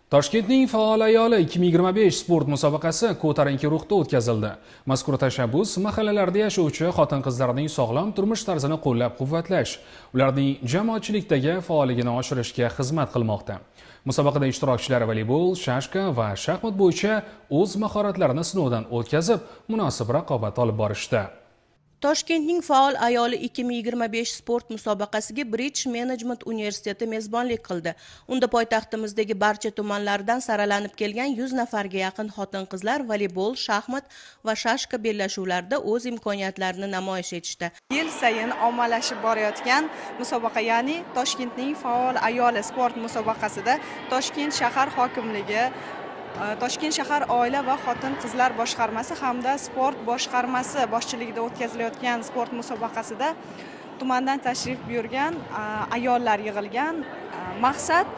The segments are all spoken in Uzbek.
Toshkentning faol ayoli 2025 sport musobaqasi ko'tarinki ruhda o'tkazildi. Mazkur tashabbus mahallalarda yashovchi xotin-qizlarning sog'lom turmush tarzini qo'llab-quvvatlash, ularning jamoatchilikdagi faolligini oshirishga xizmat qilmoqda. Musobaqada ishtirokchilar voleybol, shashka va shaxmat bo'yicha o'z mahoratlarini sinovdan o'tkazib, munosib raqobat olib borishdi. Toshkentning faol ayoli 2025 sport musobaqasiga British Management universiteti mezbonlik qildi. Unda poytaxtimizdagi barcha tumanlardan saralanib kelgan 100 nafarga yaqin xotin-qizlar voleybol, shaxmat va shashka bellashuvlarida o'z imkoniyatlarini namoyish etishdi. Yil sayin ommalashib borayotgan musobaqa, ya'ni Toshkentning faol ayoli sport musobaqasida Toshkent shahar hokimligi, Toshkent shahar oila va xotin-qizlar boshqarmasi hamda sport boshqarmasi boshchiligida o'tkazilayotgan sport musobaqasida tumandan tashrif buyurgan ayollar yig'ilgan. Maqsad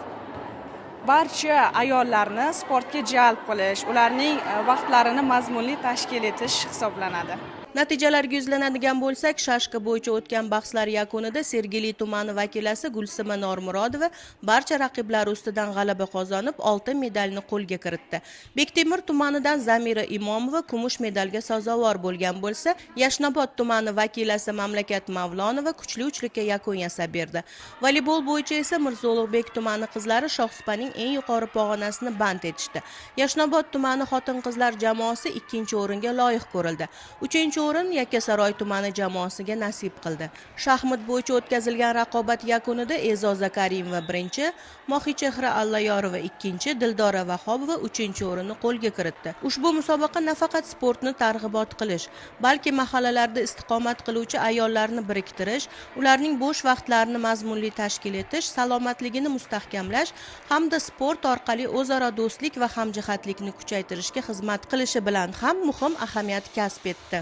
barcha ayollarni sportga jalb qilish, ularning vaqtlarini mazmunli tashkil etish hisoblanadi. Natijalarga yuzlanadigan bo'lsak, shashka bo'yicha o'tgan bahslar yakunida Sergeli tumani vakilasi Gulsima Normurodova barcha raqiblari ustidan g'alaba qozonib, oltin medalni qo'lga kiritdi. Bektemir tumanidan Zamira Imomova kumush medalga sazovor bo'lgan bo'lsa, Yashnobod tumani vakilasi Mamlakat Mavlonova kuchli uchlikka yakun yasab berdi. Voleybol bo'yicha esa Mirzo-Ulug'bek tumani qizlari Shohsupaning eng yuqori pog'onasini band etishdi. Yashnobod tumani xotin-qizlar jamoasi 2-o'ringa loyiq ko'rildi. 3-o'rin Yakkasaroy tumani jamoasiga nasib qildi. Shaxmat bo'yicha o'tkazilgan raqobat yakunida E'zoza Karimova 1-chi, Mohichehra Allayorova 2-chi, Dildora Vahobova 3-o'rinni qo'lga kiritdi. Ushbu musobaqa nafaqat sportni targ'ibot qilish, balki mahallalarda istiqomat qiluvchi ayollarni biriktirish, ularning bo'sh vaqtlarini mazmunli tashkil etish, salomatligini mustahkamlash hamda sport orqali o'zaro do'stlik va hamjihatlikni kuchaytirishga xizmat qilishi bilan ham muhim ahamiyat kasb etdi.